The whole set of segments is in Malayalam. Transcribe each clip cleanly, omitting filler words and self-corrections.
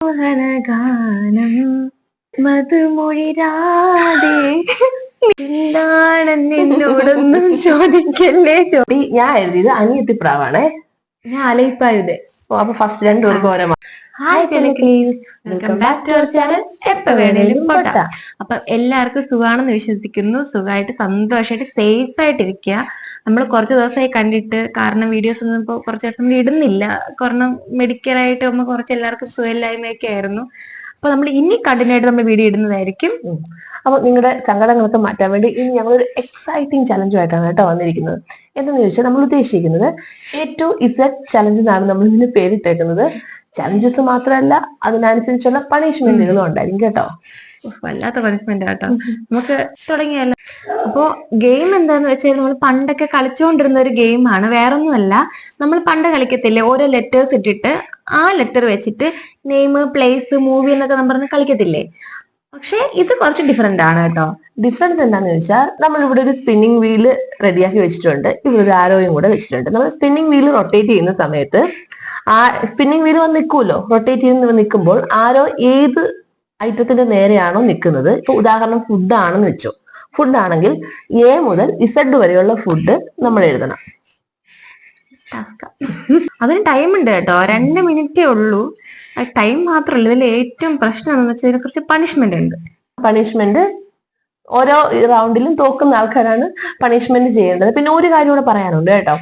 മോഹനഗാനം മധുമൊഴിരാതെ എന്താണെന്നോടൊന്നും ചോദിക്കല്ലേ. ഞാൻ എഴുതിയത് അനിയത്തിപ്രാവാണേ. ഞാൻ അലയിപ്പായുതേ. അപ്പൊ ഫസ്റ്റ് രണ്ടുപേർക്ക് ഓരോ. ഹായ് ചെലക്ലീസ്, welcome back to our channel എപ്പ വേണേലും പൊട്ട. അപ്പൊ എല്ലാവർക്കും സുഖാണെന്ന് വിശ്വസിക്കുന്നു. സുഖമായിട്ട് സന്തോഷമായിട്ട് സേഫ് ആയിട്ടിരിക്കുക. നമ്മൾ കുറച്ച് ദിവസമായി കണ്ടിട്ട്, കാരണം വീഡിയോസ് ഒന്നും ഇപ്പോൾ കുറച്ച് ദിവസം ഇടുന്നില്ല. കാരണം മെഡിക്കലായിട്ട് നമ്മൾ കുറച്ച് എല്ലാവർക്കും സുഖമില്ലായ്മയൊക്കെ ആയിരുന്നു. അപ്പൊ നമ്മൾ ഇനി കണ്ടിന്യൂ ആയിട്ട് നമ്മൾ വീഡിയോ ഇടുന്നതായിരിക്കും. അപ്പൊ നിങ്ങളുടെ സങ്കടങ്ങളൊക്കെ മാറ്റാൻ വേണ്ടി ഇനി ഞങ്ങളൊരു എക്സൈറ്റിംഗ് ചലഞ്ചുമായിട്ടാണ് കേട്ടോ വന്നിരിക്കുന്നത്. എന്തെന്ന് ചോദിച്ചാൽ നമ്മൾ ഉദ്ദേശിക്കുന്നത് A to Z ചലഞ്ച് എന്നാണ് നമ്മൾ ഇതിന് പേരിട്ടേക്കുന്നത്. ചലഞ്ചസ് മാത്രമല്ല, അതിനനുസരിച്ചുള്ള പണിഷ്മെന്റുകളും ഉണ്ടായിരിക്കും കേട്ടോ. വല്ലാത്ത പണിഷ്മെന്റ് കേട്ടോ. നമുക്ക് തുടങ്ങിയല്ലോ. അപ്പോ ഗെയിം എന്താന്ന് വെച്ചാൽ നമ്മൾ പണ്ടൊക്കെ കളിച്ചുകൊണ്ടിരുന്ന ഒരു ഗെയിമാണ്. വേറൊന്നുമല്ല, നമ്മൾ പണ്ട് കളിക്കത്തില്ലേ, ഓരോ ലെറ്റേഴ്സ് ഇട്ടിട്ട് ആ ലെറ്റർ വെച്ചിട്ട് നെയിം, പ്ലേസ്, മൂവി എന്നൊക്കെ നമ്മൾ പറഞ്ഞ് കളിക്കത്തില്ലേ. പക്ഷെ ഇത് കുറച്ച് ഡിഫറെന്റ് ആണ് കേട്ടോ. ഡിഫറൻസ് എന്താണെന്ന് ചോദിച്ചാൽ, നമ്മൾ ഇവിടെ ഒരു സ്പിന്നിങ് വീല് റെഡിയാക്കി വെച്ചിട്ടുണ്ട്. ഇവിടെ ഒരു ആരോയും കൂടെ വെച്ചിട്ടുണ്ട്. നമ്മൾ സ്പിന്നിങ് വീല് റൊട്ടേറ്റ് ചെയ്യുന്ന സമയത്ത് ആ സ്പിന്നിങ് വീല് വന്ന് നിൽക്കുമല്ലോ. റൊട്ടേറ്റ് ചെയ്ത് നിൽക്കുമ്പോൾ ആരോ ഏത് ഐറ്റത്തിന്റെ നേരെയാണോ നിൽക്കുന്നത്, ഇപ്പൊ ഉദാഹരണം ഫുഡ് ആണെന്ന് വെച്ചോ. ഫുഡ് ആണെങ്കിൽ A മുതൽ Z വരെയുള്ള ഫുഡ് നമ്മൾ എഴുതണം. അതിന് ടൈം ഉണ്ട് കേട്ടോ, 2 മിനിറ്റേ ഉള്ളൂ. ടൈം മാത്രമല്ല, ഇതിൽ ഏറ്റവും പ്രശ്നം എന്ന് വെച്ചാൽ ഇതിനെ കുറിച്ച് പണിഷ്മെന്റ് ഉണ്ട്. പണിഷ്മെന്റ് ഓരോ റൗണ്ടിലും തോക്കുന്ന ആൾക്കാരാണ് പണിഷ്മെന്റ് ചെയ്യേണ്ടത്. പിന്നെ ഒരു കാര്യം കൂടെ പറയാനുണ്ട് കേട്ടോ.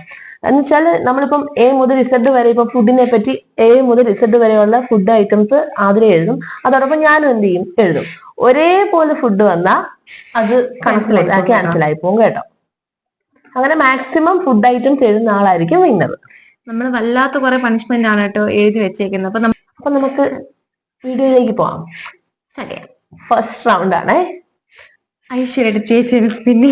എന്ന് വെച്ചാൽ നമ്മളിപ്പം A മുതൽ Z വരെ, ഇപ്പൊ ഫുഡിനെ പറ്റി A മുതൽ Z വരെയുള്ള ഫുഡ് ഐറ്റംസ് ആദ്യം എഴുതും. അതോടൊപ്പം ഞാനും എന്ത് ചെയ്യും, എഴുതും. ഒരേപോലെ ഫുഡ് വന്നാൽ അത് ക്യാൻസൽ ആയി പോകും കേട്ടോ. അങ്ങനെ മാക്സിമം ഫുഡ് ഐറ്റംസ് എഴുതുന്ന ആളായിരിക്കും വിന്നർ. നമ്മൾ വല്ലാത്ത കുറെ പണിഷ്മെന്റ് ആണ് കേട്ടോ എഴുതി വെച്ചേക്കുന്നത്. അപ്പൊ നമുക്ക് വീഡിയോയിലേക്ക് പോവാം. ഫസ്റ്റ് റൗണ്ട് ആണേ. ഐശ്വര്യ ചേച്ചി പിന്നെ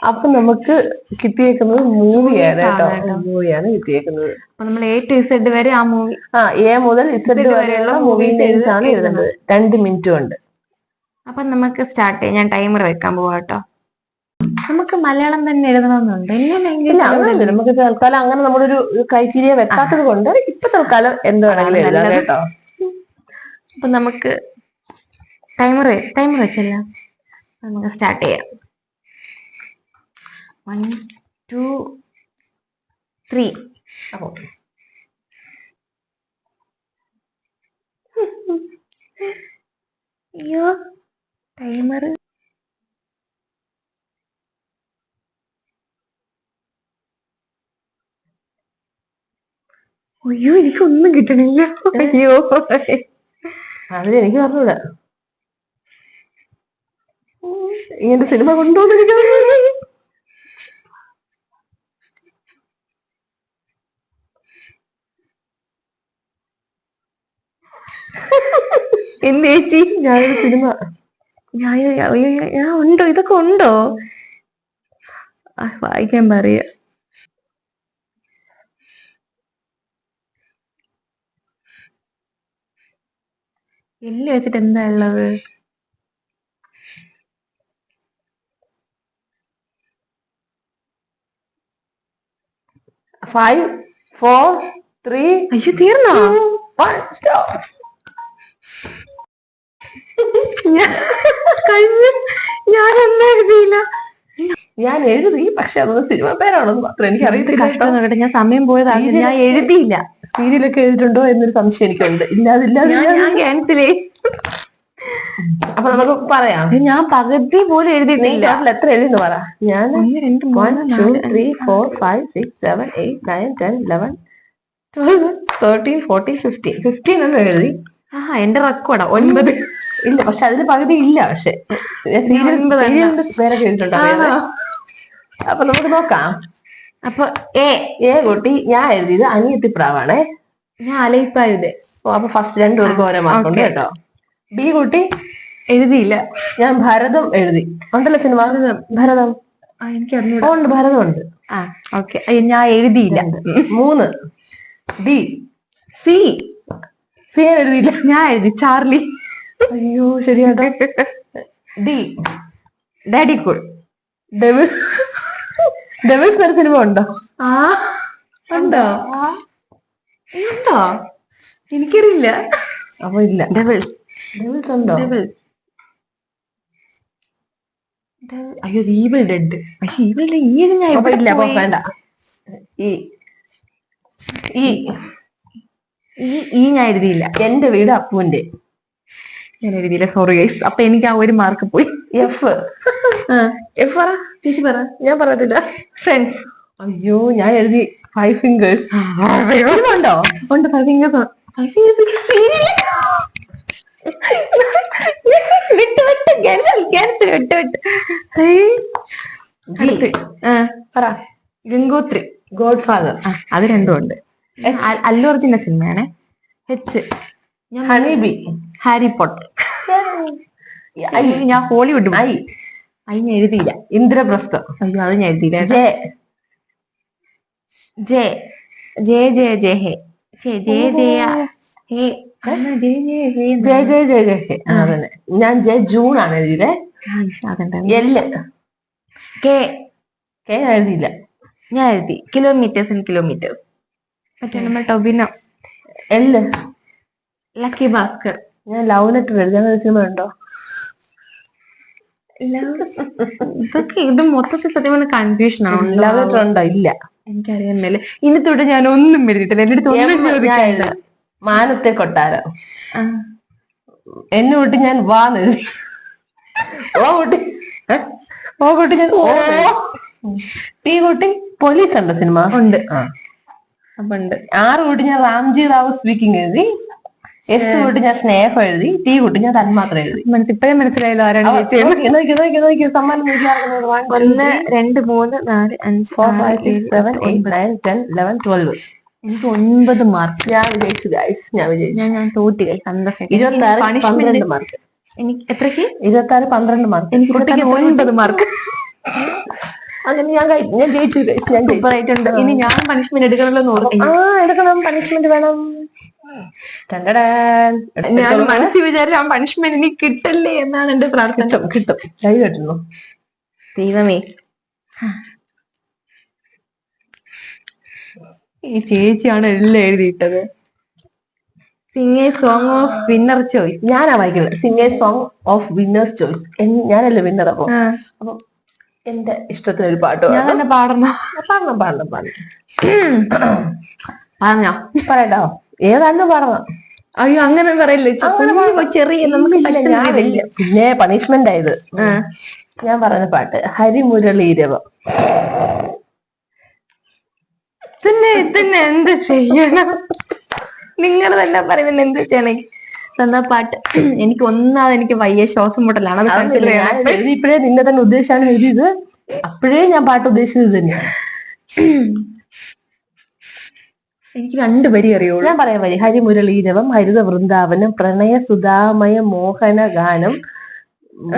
അപ്പൊ നമുക്ക് കിട്ടിയേക്കുന്നത് മൂവിയാണ് കേട്ടോ. മൂവിയാണ് കിട്ടിയേക്കുന്നത്. അപ്പൊ നമ്മൾ A to Z വരെ ആ മൂവി, A മുതൽ Z വരെയുള്ള മൂവി നെയിംസ് ആണ് എഴുതുന്നത്. 2 മിനിറ്റ് ഉണ്ട്. അപ്പൊ നമുക്ക് സ്റ്റാർട്ട് ചെയ്യാം. ഞാൻ ടൈമർ വെക്കാൻ പോവാ കേട്ടോ. നമുക്ക് മലയാളം തന്നെ എഴുതണമെന്നുണ്ട്. ഇല്ല, നമുക്ക് തൽക്കാലം അങ്ങനെ നമ്മളൊരു ക്രൈറ്റീരിയ വെക്കാത്തത് കൊണ്ട് ഇപ്പൊ തൽക്കാലം എന്ത് വേണമെങ്കിലും എഴുതാം കേട്ടോ. അപ്പൊ നമുക്ക് ടൈമർ വെച്ചല്ല, നമുക്ക് സ്റ്റാർട്ട് ചെയ്യാം. 1 2 3. അയ്യോ, ടൈമർ അയ്യോ, എനിക്കൊന്നും കിട്ടണില്ല. അയ്യോ, അത് എനിക്ക് പറഞ്ഞൂടാ. ഇങ്ങനത്തെ സിനിമ കൊണ്ടുപോകുന്ന എന്ത് ചേച്ചി, ഞാനൊരു സിനിമ ഞാൻ ഉണ്ടോ, ഇതൊക്കെ ഉണ്ടോ? വായിക്കാൻ പറയാ. എല്ലാം വെച്ചിട്ട് എന്താ ഉള്ളത്? ഫൈവ്, 4, 3. അയ്യോ, തീർന്നോ? ഞാനൊന്നും എഴുതിയില്ല. ഞാൻ എഴുതി, പക്ഷെ അതൊന്നും സിനിമ പേരാണെന്ന് മാത്രം എനിക്ക് അറിയത്തില്ല. ഞാൻ സമയം പോയതാ, ഞാൻ എഴുതിയില്ല. സീരിയലൊക്കെ എഴുതിയിട്ടുണ്ടോ എന്നൊരു സംശയം എനിക്കുണ്ട്. ഞാൻ ക്യാൻസൽ ചെയ്യും. അപ്പൊ നമുക്ക് പറയാം. ഞാൻ പകുതി പോലും എഴുതിയിട്ടില്ല. എത്ര എഴുതിന്ന് പറ. ഞാൻ 1 2 3 4 5 6 7 8 9 10 11 12 13 14 15 15 എന്ന് എഴുതി. എന്റെ റെക്കോർഡാ 9. ഇല്ല, പക്ഷെ അതിന് പകുതി ഇല്ല. പക്ഷെ പേരൊക്കെ എഴുതിയിട്ടുണ്ടോ? അപ്പൊ നമുക്ക് നോക്കാം. അപ്പൊ A കുട്ടി ഞാൻ എഴുതിയത് അനിയത്തിപ്രാവാണേ. ഞാൻ അലയിപ്പായുതേ. അപ്പൊ ഫസ്റ്റ് രണ്ടുപേർക്ക് ഓരോ മാർക്കുണ്ട് കേട്ടോ. B കുട്ടി എഴുതിയില്ല. ഞാൻ ഭരതം എഴുതി. ഉണ്ടല്ലോ സിനിമ ഭരതം. എനിക്ക് ഉണ്ട്, ഭരതം ഉണ്ട്. ഓക്കെ, ഞാൻ എഴുതിയില്ല. 3. D. C ഞാൻ എഴുതിയില്ല. ഞാൻ എഴുതി ചാർലി. അയ്യോ, ശരിയാട്ടോ. D. Daddy cool. ഡെവിൾസ് ഒരു സിനിമ ഉണ്ടോ? ആ ഉണ്ടോ? ഉണ്ടോ? എനിക്കറിയില്ല. അപ്പൊ ഇല്ല. ഡെവിൾസ് ഉണ്ടോ? അയ്യോ ഈവിൾ ഡെഡ്. അയ്യോ ഈവിൾ ഡെഡ് ഈ ഞാൻ അപ്പൊ ഇല്ല. അപ്പൊ വേണ്ട. ഈ ഞാൻ എഴുതിയില്ല. എന്റെ വീട് അപ്പുവിന്റെ. ഞാൻ എഴുതിയില്ല, സോറി ഗൈസ്. അപ്പൊ എനിക്ക് ആ ഒരു മാർക്ക് പോയി. എഫ്. എഫ് പറ ചേച്ചി, പറ. ഞാൻ പറഞ്ഞിട്ടില്ല. ഫ്രണ്ട്സ്. അയ്യോ ഞാൻ എഴുതി 5 fingers. ഉണ്ടോ? ഉണ്ട് 5 fingers. പറ. ഗംഗോത്രി. Godfather. അത് രണ്ടും ഉണ്ട്. അല്ലു അർജുന്റെ സിനിമയാണ്. H Honey Bee. Harry Potter. ഞാൻ ഹോളിവുഡ്. ഐ ഞാൻ എഴുതിയില്ല. ഇന്ദ്രപ്രസ്ഥം. അയ്യോ അത് ഞാൻ എഴുതിയില്ല. ജെ ജെ ജെ ജെ ജെ ഹേ ജെ ജെ ജയ ഹേ ജെ ജെ ഹേ ജെ ജെ ജെ ജെ ഹേ. അതന്നെ. ഞാൻ ജെ ജൂൺ ആണ് എഴുതിയത്. എല്ല്. കെ കെ ഞാൻ എഴുതിയില്ല. ഞാൻ എഴുതി കിലോമീറ്റേഴ്സ് ആൻഡ് കിലോമീറ്റേഴ്സ്. മറ്റേ നമ്മൾ ടൊബിനോ. എല്ല്. ലക്കി ഭാസ്കർ. ഞാൻ ലവ് ലെറ്റർ എഴുതി. അങ്ങനെ സിനിമ ഉണ്ടോ? ഇതൊക്കെ ഇത് മൊത്തത്തിൽ സത്യം പറഞ്ഞ കൺഫ്യൂഷൻ ആണ്. ലവ് ലെറ്റർ ഉണ്ടോ? ഇല്ല. എനിക്കറിയാമല്ലേ. ഇനി തൊട്ട് ഞാൻ ഒന്നും എഴുതിയിട്ടില്ല. എന്റെ അടുത്ത് ഒന്നും ചോദിക്കില്ല. മാനത്തെ കൊട്ടാരം. എന്നെ വിട്ട് ഞാൻ വാന്നെഴുതി. ഓ കുട്ടി ഞാൻ പി കുട്ടി പോലീസ് ഉണ്ട് സിനിമ ഉണ്ട്. അപ്പൊ ഉണ്ട്. 6 കുട്ടി ഞാൻ റാംജി റാവു സ്പീക്കിംഗ് എഴുതി. എസ് കുട്ടി ഞാൻ സ്നേഹം എഴുതി. ടി കുട്ടി ഞാൻ തന്മാത്ര എഴുതി. ഇപ്പഴേ മനസ്സിലായല്ലോ ആരാണ്. 1 2 3 4 5 4 5 6 7 8 9 10 11 12. എനിക്ക് 9 മാർക്ക്. ഞാൻ വിജയിച്ചു ഗൈസ്. ഞാൻ തോറ്റി ഗൈസ്. 26 12 മാർക്ക്. എനിക്ക് എത്രക്ക്? 26 12 മാർക്ക്. എനിക്ക് 9 മാർക്ക്. അങ്ങനെ ഞാൻ ജയിച്ചു ഗൈസ്. ഞാൻ സൂപ്പറായിട്ടുണ്ട്. ഇനി ഞാൻ പണിഷ്മെന്റ് എടുക്കണമല്ലോ. എടുക്കണം. പണിഷ്മെന്റ് വേണം. ഞാൻ മനസ്സിൽ വിചാരിച്ച ആ പണിഷ്മെന്റ് എനിക്ക് കിട്ടല്ലേ എന്നാണ് എന്റെ പ്രാർത്ഥന. കിട്ടും. ലൈവ് കേട്ടോ. ദൈവമേ, ഈ ചേച്ചിയാണ് എല്ലാം എഴുതിയിട്ടത്. Sing a song of winner choice. ഞാനാ വായിക്കുന്നത്. Sing a song of winner's choice. ഞാനല്ലേ വിന്നർ. അപ്പൊ എന്റെ ഇഷ്ടത്തിന് ഒരു പാട്ട് ഞാൻ തന്നെ പാടണം. പറഞ്ഞോ? പറയട്ടോ. ഏതാണ്ട് പാടണം. അയ്യോ അങ്ങനെ പറയില്ലേ. ചെറിയ നമുക്ക് പിന്നെ പണിഷ്മെന്റ് ആയത്. ഞാൻ പറഞ്ഞ പാട്ട് ഹരിമുരളീരവം. ഇതിന്നെ എന്ത് ചെയ്യണം? നിങ്ങൾ തന്നെ പറയുന്നത് എന്ത് ചെയ്യണേ? തന്ന പാട്ട് എനിക്ക് ഒന്നാമത് എനിക്ക് വയ്യ, ശ്വാസം മുട്ടലാണ്. ഇപ്പോഴേ നിന്നെ തന്നെ ഉദ്ദേശിച്ചാണ് എഴുതിയത്. അപ്പോഴേ ഞാൻ പാട്ട് ഉദ്ദേശിച്ചത് തന്നെയാണ്. എനിക്ക് 2 വരി അറിയുള്ളൂ. ഞാൻ പറയാൻ വരി. ഹരിമുരളീരവം, ഹരിത വൃന്ദാവനം, പ്രണയ സുധാമയ മോഹന ഗാനം,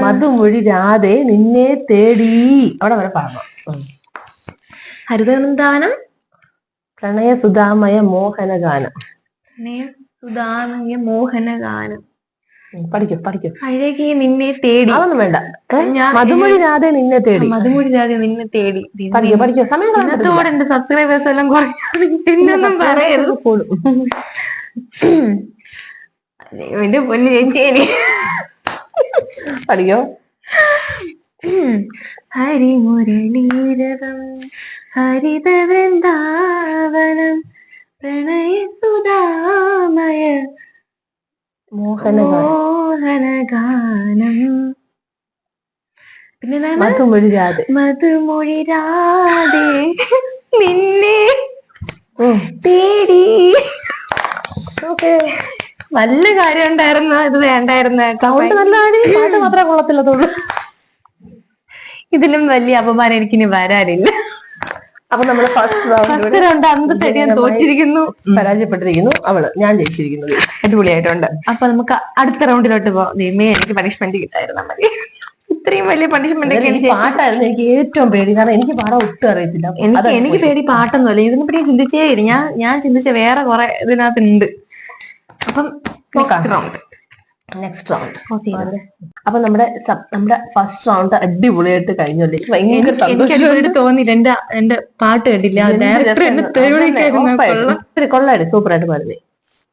മധുമൊഴി രാധേ നിന്നെ തേടി. അവിടെ വരെ പാടണം. ഹരിത വൃന്ദാവനം, പ്രണയ സുധാമയ മോഹന ഗാനം. മോഹനഗാനം. പഠിക്കും. അഴകി നിന്നെ തേടി. അതൊന്നും വേണ്ട. മധുമൊഴി രാധേ നിന്നെ തേടി. മധുമൊഴി രാധേ നിന്നെ തേടി. പഠിക്കും. സമയം ഇന്നത്തോടെ എന്റെ സബ്സ്ക്രൈബേഴ്സ് എല്ലാം കുറഞ്ഞൊന്നും പറയരുത്. എന്റെ പൊന്നു ചേച്ചി പഠിക്കോ. ഹരിമുരളീരവം ഹരിത വൃന്ദാവനം പ്രണയ സുധാമയ മോഹനഗാനം. പിന്നെ മധുമൊഴി രാധേ നിന്നെ തേടി. നല്ല കാര്യം ഉണ്ടായിരുന്നു. ഇത് വേണ്ടായിരുന്നു. സൗണ്ട് നല്ലതാണ്. പാട്ട് മാത്രമേ കൊള്ളത്തില്ലതുള്ളൂ. ഇതിലും വലിയ അപമാനം എനിക്കിനി വരാനില്ല. അപ്പൊ നമ്മള് ഫസ്റ്റ് റൗണ്ട് അന്ന് ശരിയാൻ തോറ്റിരിക്കുന്നു, പരാജയപ്പെട്ടിരിക്കുന്നു. ഞാൻ ജയിച്ചിരിക്കുന്നത്. അടിപൊളിയായിട്ടുണ്ട്. അപ്പൊ നമുക്ക് അടുത്ത റൗണ്ടിലോട്ട് പോവാം. ദൈവമേ, എനിക്ക് പണിഷ്മെന്റ് കിട്ടായിരുന്ന മതി. ഇത്രയും വലിയ പണിഷ്മെന്റ് ഒക്കെ പാട്ടായിരുന്നു എനിക്ക് ഏറ്റവും പേടി. കാരണം എനിക്ക് പാടാൻ ഒട്ടും അറിയത്തില്ല. എനിക്ക് പേടി പാട്ടൊന്നുമല്ല. ഇതിനെ പറ്റി ചിന്തിച്ചേ ഇല്ല. ഞാൻ ചിന്തിച്ച വേറെ കുറെ ഇതിനകത്തുണ്ട്. അപ്പം റൗണ്ട് നെക്സ്റ്റ് റൗണ്ട്. അപ്പൊ നമ്മുടെ ഫസ്റ്റ് റൗണ്ട് അടിപൊളിയായിട്ട് കഴിഞ്ഞല്ലേ? ഭയങ്കര എനിക്ക് തോന്നിയില്ല, എന്റെ പാട്ട് കേട്ടില്ല. കൊള്ളാടി, സൂപ്പറായിട്ട് പാടുന്നേ,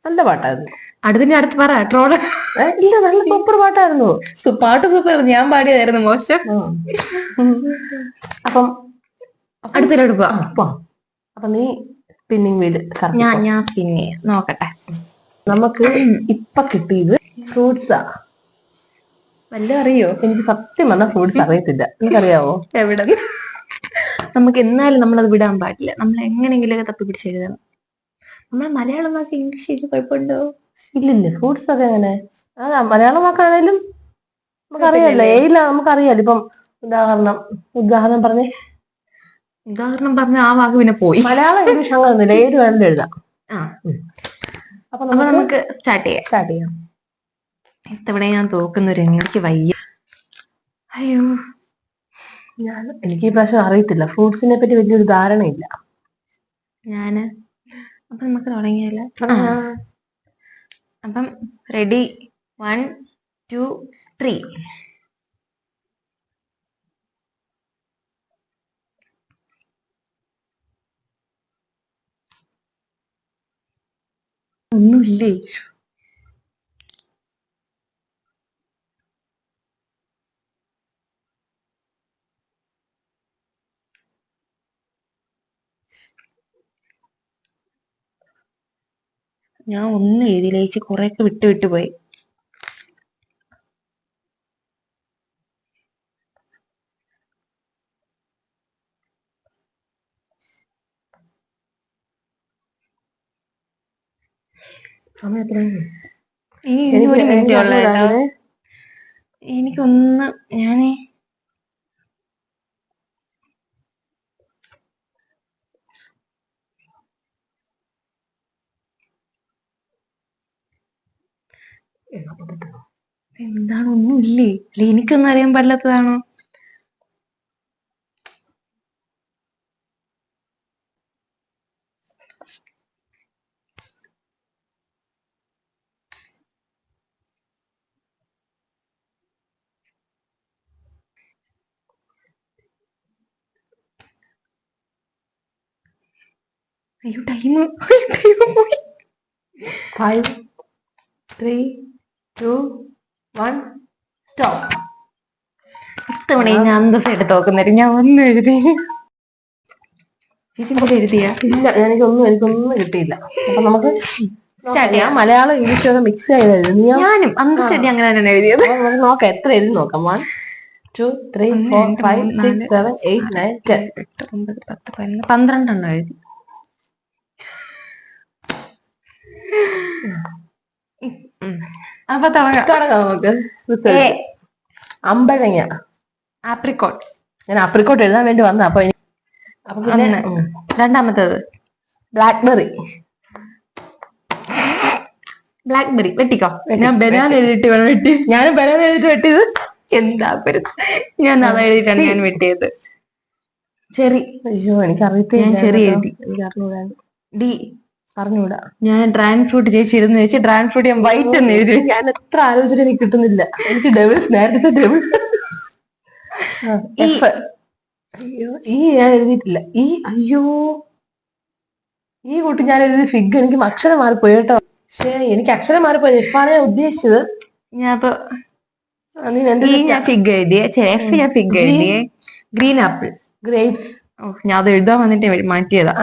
നല്ല പാട്ടായിരുന്നു. അടുത്ത് പറ ട്രോള്. ഇല്ല, നല്ല സൂപ്പർ പാട്ടായിരുന്നു. പാട്ട് സൂപ്പർ, ഞാൻ പാടിയതായിരുന്നു മോശം. അപ്പം അടുത്തിലോട്ട് പോവാം. അപ്പൊ നീ സ്പിന്നിങ് വീല് ഞാൻ പിന്നെ നോക്കട്ടെ. നമുക്ക് ഇപ്പൊ കിട്ടിയത് ഫ്രൂട്ട്സാ. വല്ല അറിയോ? എനിക്ക് സത്യം പറഞ്ഞാൽ ഫ്രൂട്ട്സ് അറിയത്തില്ല. എനിക്കറിയാവോ? എവിടെ? നമുക്ക് എന്നാലും നമ്മളത് വിടാൻ പാടില്ല. നമ്മൾ എങ്ങനെയെങ്കിലൊക്കെ തപ്പി പിടിച്ചെഴുതണം. നമ്മൾ മലയാളം വാക്ക് ഇംഗ്ലീഷ് കുഴപ്പമുണ്ടോ? ഇല്ലില്ല, ഫ്രൂട്ട്സ് ഒക്കെ എങ്ങനെ? അതാ മലയാളം വാക്കാണേലും നമുക്കറിയാലോ. നമുക്കറിയാലോ. ഇപ്പം ഉദാഹരണം പറഞ്ഞ ആ വാക്ക് പിന്നെ പോയി. മലയാളം ഇംഗ്ലീഷ് അങ്ങനെയൊന്നുമില്ല, ഏത് വേണമെങ്കിലും എഴുതാം. അപ്പൊ നമുക്ക് സ്റ്റാർട്ട് ചെയ്യാം. ഇത്തവണ ഞാൻ തോക്കുന്നൊരു, എനിക്ക് വയ്യ. അയ്യോ, എനിക്ക് ഈ പ്രാവശ്യം അറിയത്തില്ല, ഫ്രൂട്ട്സിനെ പറ്റി വലിയൊരു ധാരണയില്ല. അപ്പൊ നമുക്ക് തുടങ്ങിയല്ലോ. അപ്പം റെഡി, 1 2 3. ഒന്നുമില്ലേ? ഞാൻ ഒന്നും എഴുതിയില്ല, കുറെയൊക്കെ വിട്ടു പോയി. എനിക്കൊന്ന് ഞാനേ എന്താണ്, ഒന്നുമില്ലേ? എനിക്കൊന്നും അറിയാൻ പാടില്ലാത്തതാണോ? അയ്യോ, ടൈം 5 3 2 1 സ്റ്റോപ്പ്. ഇത്തവണ ഞാൻ അന്തസ്സായിട്ട് തോക്കുന്നേരം ഞാൻ ഒന്നും എഴുതിയില്ല. എഴുതിയ ഇല്ല, എനിക്കൊന്നും കിട്ടിയില്ല. അപ്പൊ നമുക്ക് ഞാൻ മലയാളം ഇംഗ്ലീഷ് മിക്സ് ചെയ്ത് ഞാനും അന്തസ്സായിട്ട് അങ്ങനെ തന്നെ എഴുതിയത്. നമുക്ക് നോക്കാം, എത്ര എഴുതി നോക്കാം. 1 2 3 4 5 6 7 8 9 10 9 10 11 12 എഴുതി. അപ്പൊ തുടങ്ങാം നമുക്ക്. അമ്പഴങ്ങ, ആപ്രിക്കോട്ട്. ഞാൻ ആപ്രിക്കോട്ട് എഴുതാൻ വേണ്ടി വന്ന. അപ്പൊ രണ്ടാമത്തേത് ബ്ലാക്ക്ബെറി. വെട്ടിക്കോ. ഞാൻ ബനാന എഴുതിട്ട് വെട്ടി. ഞാനും ബനാന എഴുതിട്ട് വെട്ടിയത്. എന്താ ഞാൻ അത് എഴുതിയിട്ടാണ് ഞാൻ വെട്ടിയത്. ചെറി. അയ്യോ, എനിക്കറിയത്തില്ല. ഞാൻ ചെറി എഴുതി. ഡി പറഞ്ഞുകൂടാ. ഞാൻ ഡ്രാഗൺ ഫ്രൂട്ട് ചേച്ചിരുന്ന് വെച്ച് ഡ്രാഗൺ ഫ്രൂട്ട് ഞാൻ വൈറ്റ് എന്ന് എഴുതി. ഞാൻ എത്ര ആലോചിച്ചിട്ട് എനിക്ക് കിട്ടുന്നില്ല. എനിക്ക് നേരത്തെ ഡെവിൾസ്. അയ്യോ, ഈ ഞാൻ എഴുതിയിട്ടില്ല. ഈ കൂട്ടി ഞാൻ എഴുതി ഫിഗ്. എനിക്ക് അക്ഷരം മാറിപ്പോയി കേട്ടോ. പക്ഷേ എനിക്ക് അക്ഷരം മാറിപ്പോയി. എഫാണ് ഞാൻ ഉദ്ദേശിച്ചത്. ഞാൻ ഫിഗ് എഴുതിയേ. ഞാൻ ഫിഗ് എഴുതിയേ. Green apple, grapes. ഞാൻ അത് എഴുതാൻ വന്നിട്ട് മാറ്റിയതാ.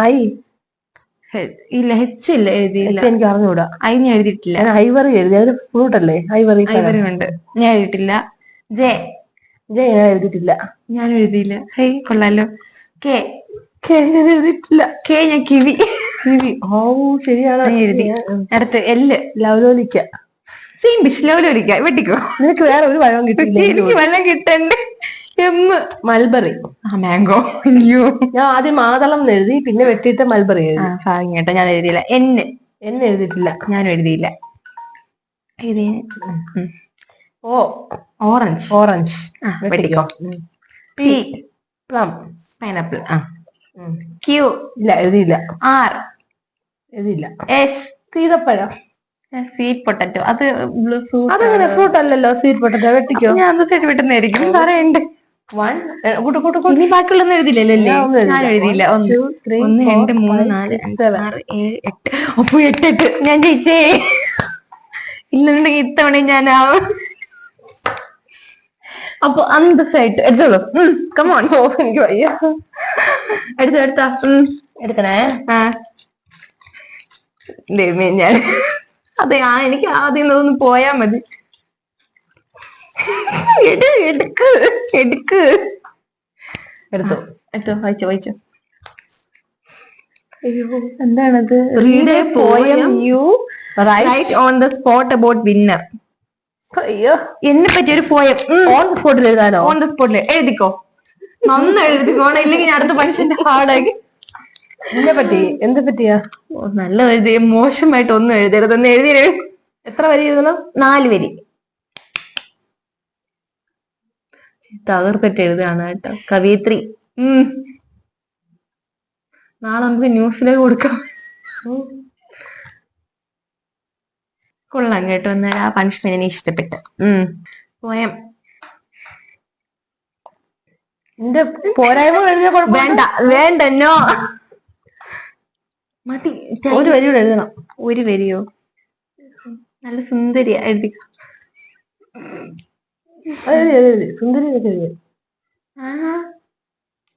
ഇല്ല, എച്ച് ഇല്ല, എഴുതിയില്ല. എനിക്ക് അറിഞ്ഞൂടാ. ഞാൻ എഴുതിയിട്ടില്ല. ഐവറി എഴുതി. അതൊരു ഫ്രൂട്ട് അല്ലേ? ഐവറി ഉണ്ട്. ഞാൻ എഴുതിയിട്ടില്ല. ഞാൻ എഴുതിയിട്ടില്ല. ഞാൻ എഴുതിയില്ല. കൊള്ളാലോ. കെ ഞാൻ എഴുതിയിട്ടില്ല. ഞാൻ കിവി. ഓ, ശരിയാണ്, എഴുതി. അടുത്ത് എല്ല്, ലവലോലിക്ക. ലവലോലിക്ക. വെട്ടിക്കോ. നിനക്ക് വേറെ ഒരു പഴം കിട്ടില്ല. എനിക്ക് വെള്ളം കിട്ടണ്ടേ. മൽബറി. മാംഗോ. അയ്യോ, ഞാൻ ആദ്യം മാതളം എഴുതി, പിന്നെ വെട്ടിയിട്ട് മൽബറി എഴുതി. കേട്ടോ, ഞാൻ എഴുതിയില്ല. എന്നെ എഴുതിയിട്ടില്ല. ഞാനും എഴുതിയില്ല. ഓറഞ്ച്. വെട്ടിക്കോ. P plum. പൈനാപ്പിൾ. ക്യൂ. ഇല്ല, എഴുതിയില്ല. ആർ എഴുതിയില്ല. എസ് സീതപ്പഴം. സ്വീറ്റ് പൊട്ടറ്റോ അത് ഫ്രൂട്ട്. അതങ്ങനെ ഫ്രൂട്ട് അല്ലല്ലോ സ്വീറ്റ് പൊട്ടറ്റോ. വെട്ടിക്കോ. ഞാൻ അന്തസ്സായിട്ട് വിട്ടുന്നായിരിക്കും പറയണ്ടേ. 1 ഇനി ബാക്കിയുള്ളൊന്നും എഴുതില്ലല്ലോ അല്ലേ? ഞാൻ എഴുതിയില്ല. 1 2 3 4 5 6 7 8. അപ്പൊ 8 ഞാൻ ജയിച്ചേ. ഇല്ലെന്നുണ്ടെങ്കിൽ ഇത്തവണ ഞാനാവും. അപ്പൊ അന്തസ്സായിട്ട് എടുത്തോളൂ. കമോൺ. എനിക്ക് വയ്യ. എടുത്തോ. എടുക്കണേ. ദൈവമേ ഞാൻ അതെ എനിക്ക് ആദ്യം ഒന്ന് പോയാ മതി. എടുക്ക്. എടുത്തോ. വായിച്ചോ. അയ്യോ എന്താണത്? Read a poem you write on the spot about winner. അയ്യോ എന്നെ പറ്റി ഒരു പോയം ഓൺ ദ സ്പോട്ടിൽ എഴുതാനോ? ഓൺ ദ സ്പോട്ടിൽ എഴുതിക്കോ. നന്നായി എഴുതിക്കോണം, ഇല്ലെങ്കിൽ അടുത്ത മനുഷ്യന്റെ ഹാർഡാക്കി. എന്നെ പറ്റി എന്തെ പറ്റിയാ? നല്ല എഴുതി, മോശമായിട്ട് ഒന്നും എഴുതരുത്. ഒന്ന് എഴുതി. എത്ര വരി എഴുതണം? 4 വരി. തകർത്തിട്ട് എഴുതാണ് കേട്ടോ. കവയിത്രി. നാളെ നമുക്ക് ന്യൂസിലേക്ക് കൊടുക്കാം. കൊള്ളാം കേട്ടോ. എന്നാൽ ആ പണിഷ്മെന്റ് എനിക്ക് ഇഷ്ടപ്പെട്ടു. പോയം എന്റെ പോരായ്മ എഴുതിയ വേണ്ട നോ മതി. 1 വരി കൂടെ എഴുതണം. 1 വരിയോ? നല്ല സുന്ദരിയാ. എഴുതി. സുന്ദരി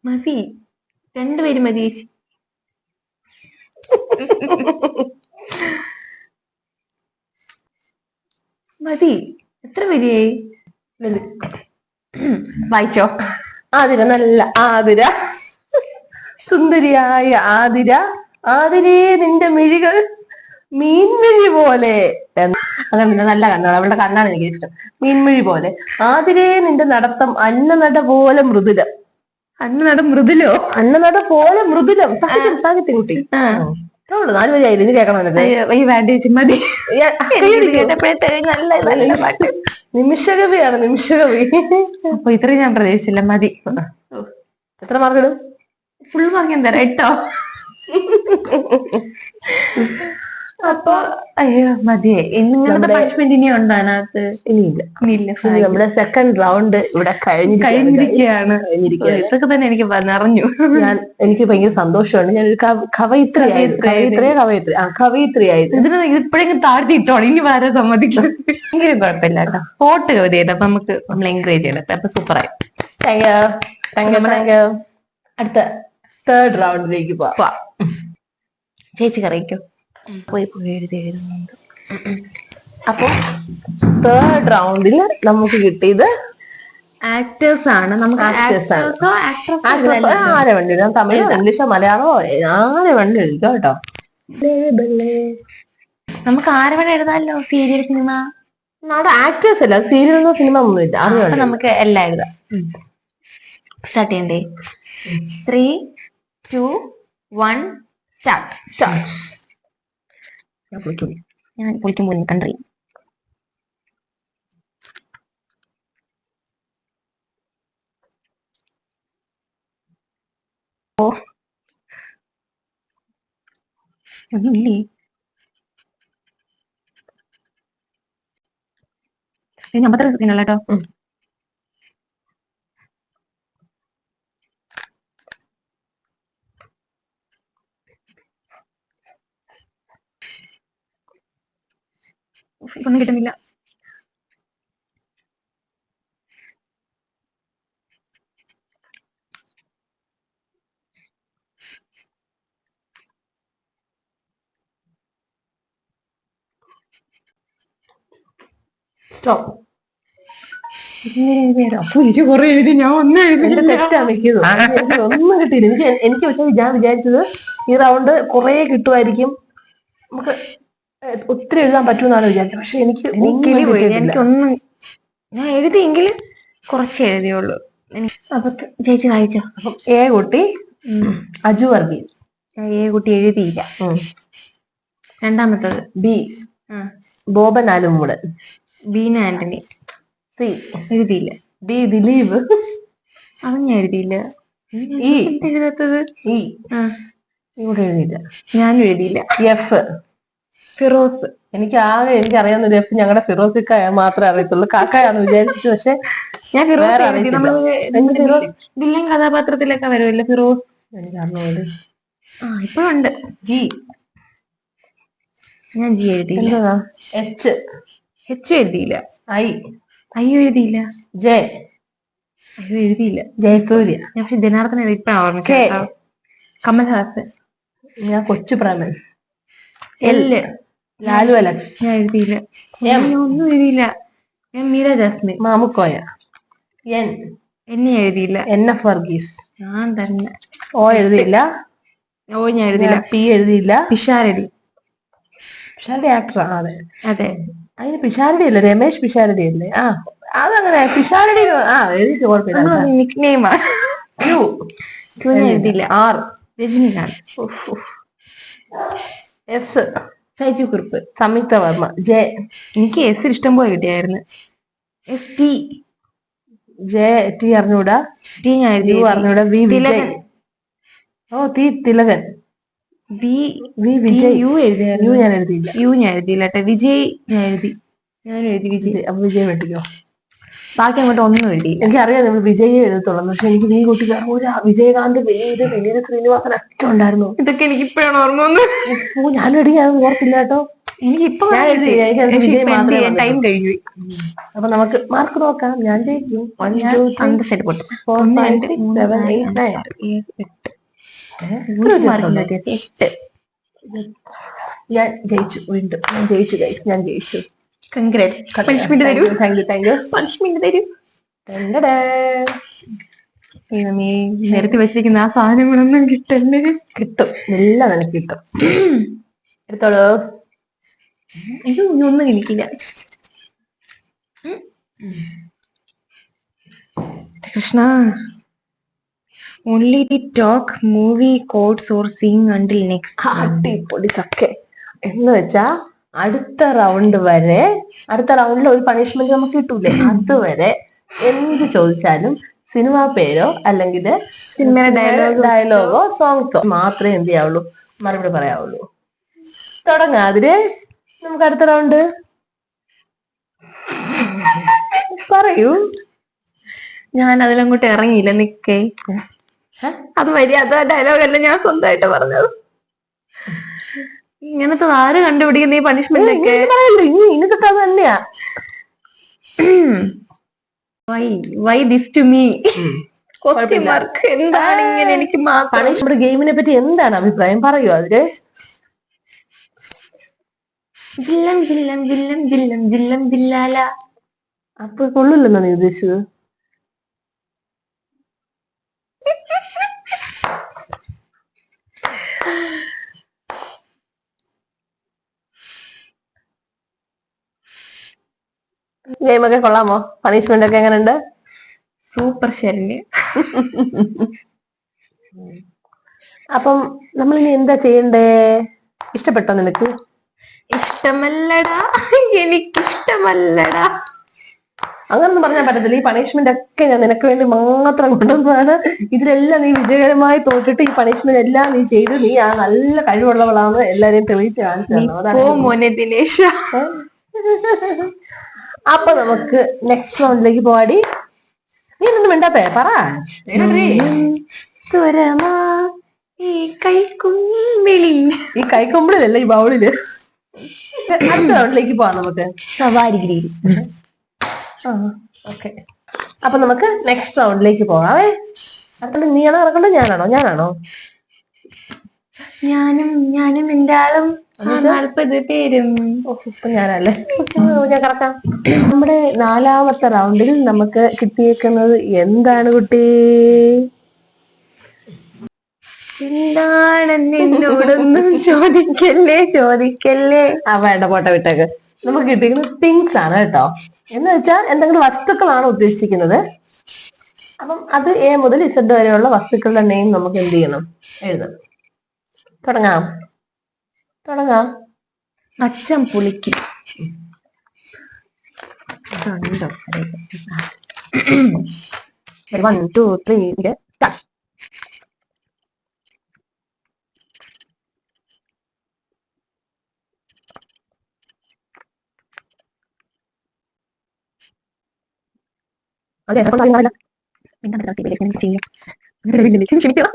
മതി. 2 വരി മതി. മതി. എത്ര വരിയായി? വായിച്ചോ. ആതിര, നല്ല ആതിര, സുന്ദരിയായ ആതിര, ആതിരേ നിന്റെ മിഴികൾ മീൻമിഴി പോലെ. അങ്ങനെ നല്ല കണ്ണാണ്, അവളുടെ കണ്ണാണ് എനിക്ക് ഇഷ്ടം. മീൻമിഴി പോലെ. ആതിരേ നിന്റെ നടത്തം അന്നനട പോലെ മൃദുലം. മൃദുലോ? അന്നനട പോലെ മൃദുലം. സാഹിത്യ കുട്ടി. 4 വരി ആയില്ല. ഇനി കേൾക്കണം. മതി. നിമിഷകവിയാണ്, നിമിഷകവി. അപ്പൊ ഇത്രയും ഞാൻ പ്രതീക്ഷിച്ചില്ല. മതി. എത്ര മാർക്ക് ഇടും? ഫുൾ മാർക്ക് ഞാൻ തരാം. 8. അപ്പൊ അയ്യോ മതിയെ. നിങ്ങളുടെ പണിഷ്മെന്റ് ഇനി ഉണ്ടോ അതിനകത്ത്? ഇനിയില്ല. നമ്മുടെ സെക്കൻഡ് റൗണ്ട് ഇവിടെ കഴിഞ്ഞിരിക്കുകയാണ്. ഇതൊക്കെ തന്നെ എനിക്ക് നിറഞ്ഞു. എനിക്ക് ഭയങ്കര സന്തോഷമുണ്ട്. ഞാനൊരു കവയിത്രിയായത്. ഇതിന് ഇപ്പോഴെങ്കിലും താഴ്ത്തിയിട്ടോണം. ഇനി വരെ സമ്മതിക്കും. എങ്കിലും കുഴപ്പമില്ല കേട്ടോ. സ്പോട്ട് കവിത ചെയ്ത് അപ്പൊ നമ്മൾ എൻകറേജ് ചെയ്യണം. അപ്പൊ സൂപ്പറായി. അടുത്ത 3rd റൗണ്ടിലേക്ക് പോവാം. ചേച്ചി കറിയിക്കോ. പോയി എഴുതുന്നുണ്ട്. അപ്പൊ 3rd റൗണ്ടിൽ നമുക്ക് കിട്ടിയത് ആക്ടേഴ്സ് ആണ്. നമുക്ക് ആരെ വേണ്ടി എഴുതാം? തമിഴോ ഇംഗ്ലീഷോ മലയാളമോ ആരെ വേണ്ടി എഴുതിക്കോ കേട്ടോ. നമുക്ക് ആരെ വേണ്ടി എഴുതാമല്ലോ. Serial, cinema. നമ്മുടെ ആക്ടേഴ്സ് അല്ല, സീരിയലൊന്നും സിനിമ ഒന്നും ഇല്ല. അപ്പൊ നമുക്ക് എല്ലാം എഴുതാം. സ്റ്റാർട്ട് ചെയ്യണ്ടേ? 3 2 1 സ്റ്റാർട്ട്. ഞാൻ കുളിക്കുമ്പോൾ കണ്ടറി. ഒന്നുമില്ലേ? 53 സെക്കൻഡുള്ള കേട്ടോ. ഒന്നും കിട്ടുന്നില്ല. സ്റ്റോപ്പ്. കുറെ എഴുതി. ഞാൻ ഒന്നും എഴുതി. തെറ്റാ മിക്കതും. ഒന്നും കിട്ടിയില്ല. എനിക്ക് പക്ഷെ ഞാൻ വിചാരിച്ചത് ഈ റൗണ്ട് കുറെ കിട്ടുമായിരിക്കും, നമുക്ക് ഒത്തിരി എഴുതാൻ പറ്റുമെന്നാണ് വിചാരിച്ചത്. പക്ഷെ എനിക്കൊന്നും ഞാൻ എഴുതിയെങ്കിൽ കുറച്ച് എഴുതിയുള്ളൂ. അപ്പൊ ചേച്ചി വായിച്ചോ. അപ്പം എ കുട്ടി അജു വർഗീസ്. എ കുട്ടി എഴുതിയില്ല. രണ്ടാമത്തത് ബി ബോബൻ ആലുമൂട്. ബീന ആന്റണി. സി എഴുതിയില്ല. ഡി ദിലീപ്. അവൻ ഞാൻ എഴുതിയില്ല. എഴുതാത്തത് ഇവിടെ എഴുതിയില്ല. ഞാനും എഴുതിയില്ല. എഫ് ഫിറോസ്. എനിക്ക് അറിയാവുന്ന എഫ് ഞങ്ങളുടെ ഫിറോസിക്കായ മാത്രമേ അറിയത്തുള്ളൂ. കാക്കയാന്ന് വിചാരിച്ചിട്ട്, പക്ഷെ ഞാൻ വേറെ ഫിറോസ് എഴുതി. അറിയത്തില്ല. നമ്മള് വില്ലൻ കഥാപാത്രത്തിലൊക്കെ വരുമല്ലോ ഫിറോസ്. എനിക്ക് അറിഞ്ഞോളൂ. ഇപ്പോഴുണ്ട്. ജി. ഞാൻ ജി എഴുതിയില്ല. എന്താ? എച്ച്. എച്ച് എഴുതിയില്ല. ഐ. അയ്യോ എഴുതിയില്ല. ജെ. അയ്യോ എഴുതിയില്ല. ജയസൂര്യ. ഞാൻ പക്ഷെ ജനാർദ്ദന ഇപ്പഴാണ് ഓർമ്മിച്ചത്. കമൽഹാസൻ. ഞാൻ കൊച്ചു പ്രേമൻ. എല്. ലാലു അലക്സ്. ഞാൻ എഴുതിയില്ല. ഞാൻ ഒന്നും എഴുതിയില്ല. ഞാൻ മീര ജാസ്മിൻ. മാമുക്കോയ. എൻ. എന്നെ എഴുതിയില്ല. N F Varghese. ഞാൻ തന്നെ. ഓ എഴുതിയില്ല. ഓ ഞാൻ എഴുതിയില്ല. പി എഴുതിയില്ല. പിഷാരടി. പിഷാരടി ആക്ടർ. അതെ അതെ. അതിന് പിഷാരടി അല്ലേ, രമേശ് പിഷാരടി അല്ലേ? അതങ്ങനെ പിഷാരടി എഴുതിയിട്ട് കുഴപ്പമില്ല. എഴുതിയില്ല. R. Rajinikanth. S. Shaiju Kurup. Samyuktha Varma. J. എനിക്ക് എസ് ഇഷ്ടം പോലെ കിട്ടിയായിരുന്നു. S T. ജെ ടി അറിഞ്ഞൂടാ. ടി ഞാൻ എഴുതി. അറിഞ്ഞൂടാ. V Vijay. O Thilakan. V Vijay. U എഴുതിയായിരുന്നു. യു ഞാൻ എഴുതിയില്ല. യു ഞാൻ എഴുതിയില്ല കേട്ടോ. വിജയ് ഞാൻ എഴുതി. ഞാൻ എഴുതി വിജയ്. അപ്പൊ വിജയ് വെട്ടിക്കോ. ബാക്കി അങ്ങോട്ട് ഒന്നും എഴുതിയില്ല. എനിക്കറിയാം നമ്മൾ വിജയ് എഴുതത്തുള്ളൂ. പക്ഷെ എനിക്ക് നീ കുട്ടിക്ക് വിജയകാന്ത്, വിനീത് ശ്രീനിവാസൻ ഒക്കെ ഉണ്ടായിരുന്നു. ഇതൊക്കെ എനിക്ക് ഇപ്പോഴാണ് ഓർമ്മ വന്നത്. ഞാനടി ഞാൻ ഓർത്തില്ല കേട്ടോ. എനിക്കിപ്പോ ടൈം കഴിഞ്ഞു. അപ്പൊ നമുക്ക് മാർക്ക് നോക്കാം. ഞാൻ ജയിക്കും. 1 2 3 4 5 6 7 8 9. 8. ഞാൻ ജയിച്ചു. വീണ്ടും ഞാൻ ജയിച്ചു ഗൈസ്. ഞാൻ ജയിച്ചു. പണിഷ്മെന്റ് തരൂ. Thank you. പണിഷ്മെന്റ് തരൂ. നേരത്തെ വെച്ചിരിക്കുന്ന ആ സാധനങ്ങളൊന്നും കിട്ടല്ലേ. കിട്ടും. എല്ലാം നിനക്ക് കിട്ടും. എടുത്തോളൂ. അയ്യോ ഒന്നും കിട്ടില്ല. Krishna. Only talk, movie, codes or sing until next. അടിപൊളി സക്കെ. എന്ന് വെച്ചാ അടുത്ത റൗണ്ടിൽ ഒരു പണിഷ്മെന്റ് നമുക്ക് കിട്ടൂലേ, അതുവരെ എന്ത് ചോദിച്ചാലും സിനിമ പേരോ അല്ലെങ്കിൽ സിനിമയുടെ ഡയലോഗോ സോങ്സോ മാത്രമേ എന്ത് ചെയ്യാവുള്ളൂ, മറുപടി പറയാവുള്ളൂ. തുടങ്ങാതിരെ നമുക്ക് അടുത്ത റൗണ്ട് പറയൂ. ഞാൻ അതിലങ്ങോട്ട് ഇറങ്ങിയില്ല. നിക്കേ, അത് മര്യാദ ഡയലോഗല്ല, ഞാൻ സ്വന്തമായിട്ട് പറഞ്ഞത്. ഇങ്ങനത്തെ ആര് കണ്ടുപിടിക്കുന്ന ഈ പണിഷ്മെന്റ് ഒക്കെ? ഇനി കിട്ടാതെ തന്നെയാ. Why this to me? എന്താണ് ഇങ്ങനെ? എനിക്ക് പണിഷ്മെന്റ് ഗെയിമിനെ പറ്റി എന്താണ് അഭിപ്രായം പറയൂ. അതില് ജില്ലം ജില്ലം ജില്ലം ജില്ലം ജില്ലം ജില്ലാല. അപ്പൊ കൊള്ളില്ലെന്നാ നീ ഉദ്ദേശിച്ചത്? ഗെയിമൊക്കെ കൊള്ളാമോ? പണിഷ്മെന്റ് ഒക്കെ എങ്ങനെയുണ്ട്? സൂപ്പർ ശരണ്യ. അപ്പം നമ്മൾ ഇനി എന്താ ചെയ്യണ്ടേ? ഇഷ്ടപ്പെട്ടോ നിനക്ക്? ഇഷ്ടമല്ലടാ, എനിക്കിഷ്ടമല്ലടാ. അങ്ങനൊന്നും പറഞ്ഞാൽ പറ്റത്തില്ല. ഈ പണിഷ്മെന്റ് ഒക്കെ ഞാൻ നിനക്ക് വേണ്ടി മാത്രം കൊണ്ടുവന്നതാണ്. ഇതിലെല്ലാം നീ വിജയകരമായി തോറ്റിട്ട് ഈ പണിഷ്മെന്റ് എല്ലാം നീ ചെയ്ത് നീ ആ നല്ല കഴിവുള്ളവളാണ് എല്ലാരെയും തെളിയിച്ച് കാണിച്ചു മോനെ ദിനേശ. അപ്പൊ നമുക്ക് നെക്സ്റ്റ് റൗണ്ടിലേക്ക് പോവാടി. നീ ഒന്നും മിണ്ടാത്തേ, പറ. ഈ കൈക്കൊമ്പിളിലല്ല, ഈ ബൗളില്. അടുത്ത റൗണ്ടിലേക്ക് പോവാം നമുക്ക്. സവാരിഗിരി. ഓക്കെ, അപ്പൊ നമുക്ക് നെക്സ്റ്റ് റൗണ്ടിലേക്ക് പോകാവേ. അടുത്ത നീയാണോ ഇറക്കണ്ടോ ഞാനാണോ? ഞാനും എന്റെ ആളും 40 പേരും. ഇപ്പൊ ഞാനല്ലേ? ഞാൻ കറക്കാം. നമ്മുടെ 4ാമത്തെ റൗണ്ടിൽ നമുക്ക് കിട്ടിയേക്കുന്നത് എന്താണ് കുട്ടി? എന്താണെന്ന് എന്നോടൊന്നും ചോദിക്കല്ലേ. വേണ്ട, പോട്ടെ, വിട്ടേക്ക്. നമുക്ക് കിട്ടിയിരിക്കുന്നത് തിങ്സ് ആണ് കേട്ടോ. എന്ന് വെച്ചാൽ എന്തെങ്കിലും വസ്തുക്കളാണ് ഉദ്ദേശിക്കുന്നത്. അപ്പം അത് A മുതൽ Z വരെയുള്ള വസ്തുക്കളുടെ നെയിം നമുക്ക് എന്ത് ചെയ്യണം? എഴുതണം. തുടങ്ങാം. അച്ഛൻ പുളിക്കും. 1 2 3 സ്റ്റാർട്ട്. അതെ അറിയില്ല. ക്ഷമിക്കണം.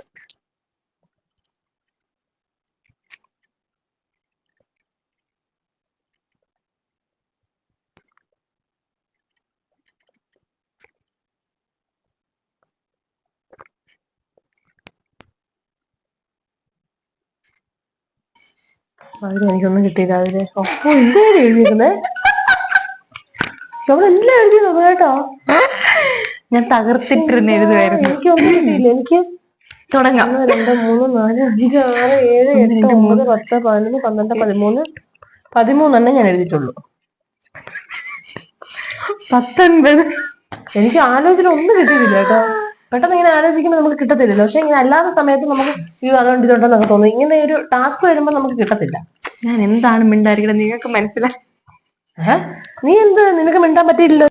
എനിക്കൊന്നും കിട്ടിയില്ല അതില്. ഓ എന്താണ് എഴുതിയിരുന്നത്? അവളെല്ലാം എഴുതിയത് കേട്ടോ. ഞാൻ തകർത്തിട്ടിരുന്ന് എഴുതുമായിരുന്നു. എനിക്കൊന്നും കിട്ടിയില്ല. എനിക്ക് തുടങ്ങാം. 1 2 3 4 5 6 7 8 9 10 11 12 13 13 ഞാൻ എഴുതിയിട്ടുള്ളൂ. 19. എനിക്ക് ആലോചന ഒന്നും കിട്ടിയിട്ടില്ല കേട്ടോ. പെട്ടെന്ന് ഇങ്ങനെ ആലോചിക്കുമ്പോൾ നമുക്ക് കിട്ടത്തില്ലല്ലോ. പക്ഷെ ഇങ്ങനെ അല്ലാത്ത സമയത്ത് നമുക്ക് അതുകൊണ്ട് ഇതുണ്ടെന്നൊക്കെ തോന്നും. ഇങ്ങനെ ഒരു ടാസ്ക് വരുമ്പോൾ നമുക്ക് കിട്ടത്തില്ല. ഞാൻ എന്താണ് മിണ്ടായിരിക്കണം നിങ്ങൾക്ക് മനസ്സിലായി? നീ എന്ത് നിനക്ക് മിണ്ടാൻ പറ്റിയില്ലല്ലോ.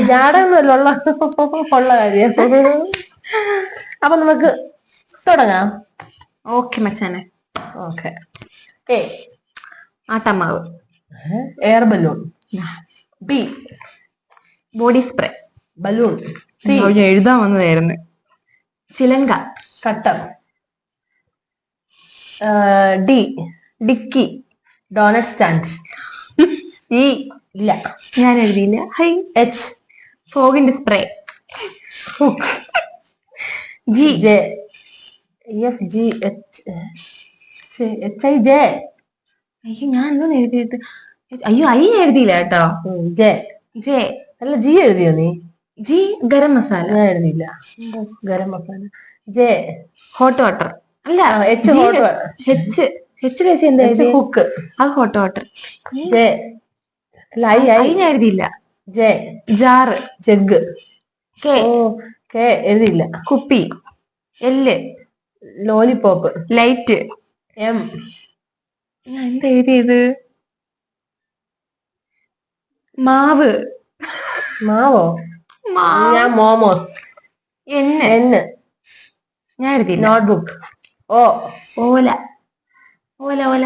ജാടൊന്നുമല്ല ഉള്ള കാര്യം. അപ്പൊ നമുക്ക് തുടങ്ങാം. ഓക്കെ മച്ചാനെ. ഓക്കെ. ആട്ടമാവ്. Air balloon. B body spray. Balloon. ഞാൻ എഴുതാൻ വന്നതായിരുന്നു. ചിലങ്ക. Cutter. D dicky. Donut stand. E ഇല്ല ഞാൻ എഴുതിയില്ല. ഹൈ. എച്ച് ഫോഗിന്റെ spray. Hook. G J F G H H I J. അയ്യോ ഞാൻ എന്തോന്ന് എഴുതിയത്? അയ്യോ ഐ എഴുതിയില്ല കേട്ടോ. ജെ ജെ അല്ല ജി എഴുതിയോ നീ? ജി ഗരം മസാല. ഞാൻ എഴുതിയില്ല. Garam masala. J hot water. അല്ല H hot water. H H എന്താ ഹുക്ക്. അത് ഹോട്ട് വാട്ടർ. ജെ അല്ല ഐ ഞാൻ എഴുതിയില്ല. J jar. Jug. K K എഴുതിയില്ല. കുപ്പി. എല്ല് ലോലിപോപ്പ്. ലൈറ്റ്. എം ഞാൻ എന്താ എഴുതിയത്? മാവ്. മാവോ? ഞാൻ മോമോസ്. എന്ന് ഞാൻ എഴുതിയില്ല. നോട്ട്ബുക്ക്. ഓ ഓല. ഓല ഓല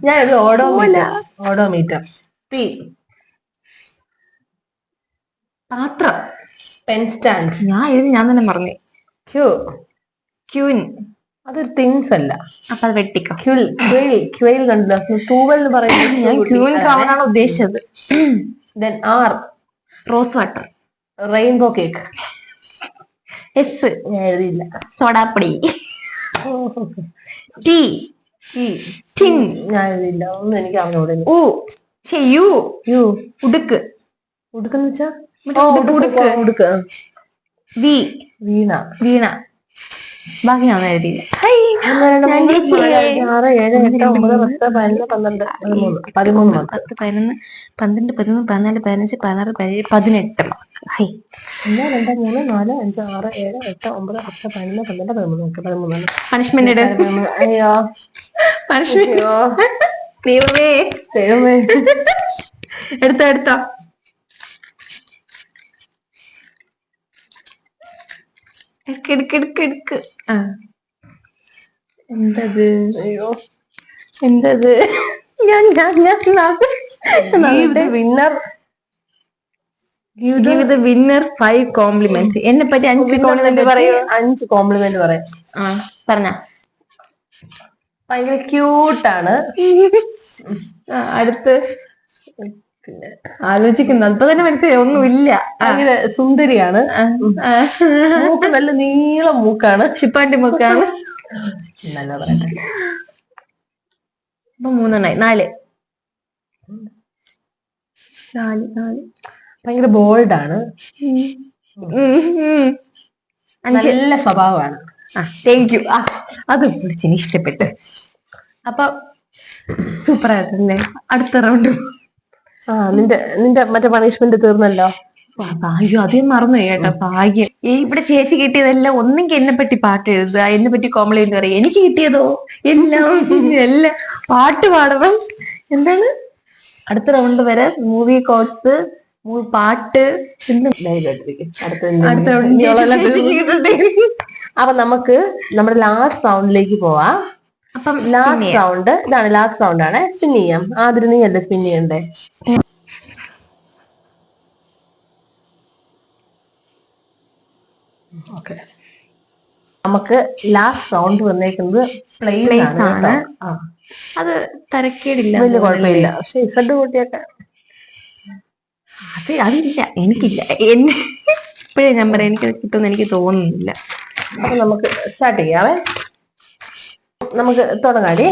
ഞാൻ എഴുതി ഓഡോമീറ്റർ. പി പാത്രം. Pen stand. ഞാൻ എഴുതി ഞാൻ തന്നെ മറന്നു. Q queen. അതൊരു തിങ്സ് അല്ല. അപ്പൊ അത് വെട്ടിക്കോ. ക്യുയിൽ കണ്ടില്ല. തൂവൽ എന്ന് പറയുന്നത് ഞാൻ ക്യൂൻ കവറാണ് ഉദ്ദേശിച്ചത്. Then R rose water. Rainbow cake. S ഞാൻ എഴുതിയില്ല. സോഡാപ്പൊടി. T tin. ഞാൻ എഴുതിയില്ല. ഒന്നും എനിക്ക് അവനോട്. U U ഉടുക്ക്. ഉടുക്കെന്ന് വെച്ചാ ഉടുക്ക്. വി വീണ. വീണ ബാക്കി ഞാൻ എഴുതിയില്ല. 1 2 3 4 5 6 7 8 9 10 11 12 13 10 11 12 13 14 15 16 17 18. 1 2 3 4 5 6 7 8 9 10 11 12 13. പണിഷ്മെന്റ്. അയ്യോ പണിഷ്മെന്റ്. ദൈവമേ. എടുത്തോ. എടുക്ക്. എന്തത്? അയ്യോ എന്തത്? ഞാൻ winner. Give the winner 5 compliments. എന്നെ പറ്റി 5 കോംപ്ലിമെന്റ് പറയൂ. 5 കോംപ്ലിമെന്റ് പറയാം. പറഞ്ഞ ഭയങ്കര ക്യൂട്ടാണ്. അടുത്ത് ആലോചിക്കുന്നു. അപ്പൊ തന്നെ മനസ്സിലായി ഒന്നുമില്ല. ഭയങ്കര സുന്ദരിയാണ്. മൂക്ക് നല്ല നീളം മൂക്കാണ്. ശിപ്പാണ്ടി മൂക്കാണ്. നല്ല പറയട്ടെ. അപ്പൊ 3 4. ഭയങ്കര ബോൾഡ് ആണ്. നല്ല സ്വഭാവമാണ്. Thank you. അത് വിളിച്ചിന് ഇഷ്ടപ്പെട്ടു. അപ്പൊ സൂപ്പർ ആയിട്ടല്ലേ. അടുത്ത റൗണ്ട്. നിന്റെ മറ്റേ പണിഷ്മെന്റ് തീർന്നല്ലോ. അയ്യോ അതേ മറന്നു കേട്ടോ. ഭാഗ്യം. ഇവിടെ ചേച്ചി കിട്ടിയതെല്ലാം ഒന്നെങ്കിൽ എന്നെ പറ്റി പാട്ട് എഴുതുക, എന്നെ പറ്റി കോംപ്ലിമെന്റ് പറയുക. എനിക്ക് കിട്ടിയതോ എല്ലാം പാട്ട് പാടണം. എന്താണ് അടുത്ത റൗണ്ട് വരെ മൂവി കോട്സ്, പാട്ട്. അപ്പൊ നമുക്ക് നമ്മുടെ ലാസ്റ്റ് റൗണ്ടിലേക്ക് പോവാം. അപ്പം ലാസ്റ്റ് റൗണ്ട് ആണ്. സ്പിൻ ചെയ്യാം. ആദ്യം നീ അല്ലേ സ്പിൻ ചെയ്യണ്ടേ? ഓക്കെ, നമുക്ക് ലാസ്റ്റ് റൗണ്ട് വന്നേക്കുന്നത് പ്ലെയിൻ ആണ്. അത് തരക്കേടില്ല, വലിയ കുഴപ്പമില്ല. പക്ഷെ ഇസഡ് കൂട്ടിയൊക്കെ അതില്ല, എനിക്കില്ല. എന്നെ ഇപ്പോഴേ ഞാൻ പറയാം, എനിക്ക് കിട്ടുമെന്ന് എനിക്ക് തോന്നുന്നില്ല. അപ്പൊ നമുക്ക് സ്റ്റാർട്ട് ചെയ്യാവേ. നമുക്ക് തുടങ്ങാടി.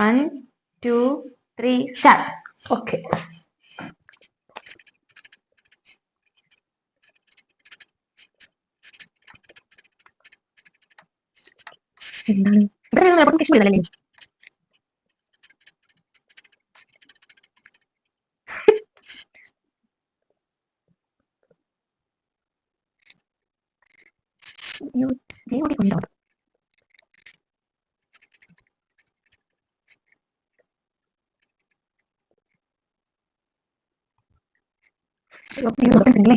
1 2 3 സ്റ്റാർട്ട്. ഓക്കെ. എന്താണ് ഉണ്ടോ? ല്ലേ?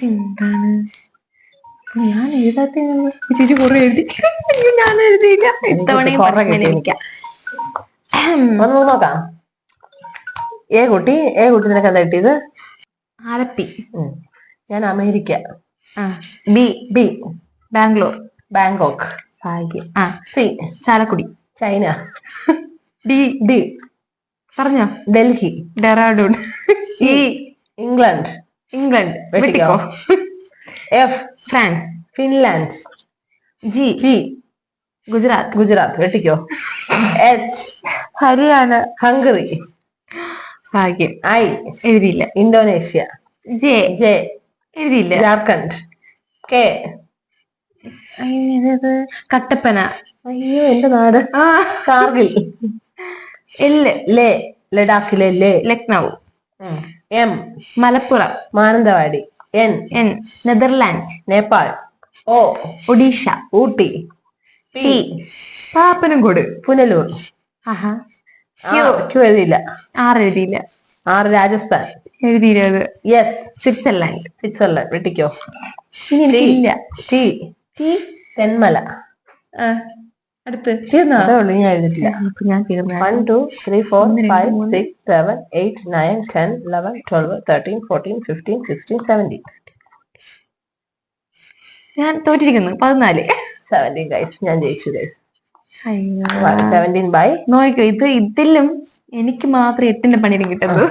എന്താണ് ഞാൻ എഴുതാത്ത? ചേച്ചി കുറെ എഴുതി, ഞാൻ എഴുതിയില്ല. ഇത്തവണയും നോക്കാം. ഏ കുട്ടി നിനക്ക് എന്താ കിട്ടിയത്? ആലപ്പി. ഞാൻ America. B B Bangalore. Bangkok. ഭാഗ്യം. C Chalakudy. China. D D പറഞ്ഞോ? ഡൽഹി. ഡെറാഡൂൺ. E England. വെട്ടിക്കോ. F France. Finland. G Gujarat. വെട്ടിക്കോ. എച്ച് ഹരിയാന. ഹംഗറി. ഭാഗ്യം. ഐ എഴുതിയില്ല. ഇന്തോനേഷ്യ. ജെ എഴുതിയില്ല. ജാർഖണ്ഡ്. കെ കട്ടപ്പന. അയ്യോ എന്റെ നാട്. കാർഗിൽ. ലഡാക്കിലെ Lucknow. M Malappuram. Mananthavady. N Netherland. Nepal. O Odisha. Ooty. P Pappanamcode. Punalur. Q എഴുതിയില്ല. എഴുതിയില്ല. രാജസ്ഥാൻ. എഴുതിയില്ല. അത് യെസ് സ്വിറ്റ്സർലാൻഡ്. വെട്ടിക്കോ. ഇല്ല. ടി തെന്മല. അടുത്ത് തീർന്നോ? ഞാൻ എഴുതിട്ടില്ല. ഞാൻ തീർന്നു. 1 2 3 4 5 6 7 8 9 10 11 12 13 14 15 16 17. ഞാൻ തോറ്റിരിക്കുന്നു. 14. 17 ഗൈസ്. ഞാൻ ജയിച്ചു ഗൈസ്. 17 ബൈ. നോക്കൂ, ഇതിലും എനിക്ക് മാത്രം 8ന്റെ പണിയും കിട്ടുന്നത്.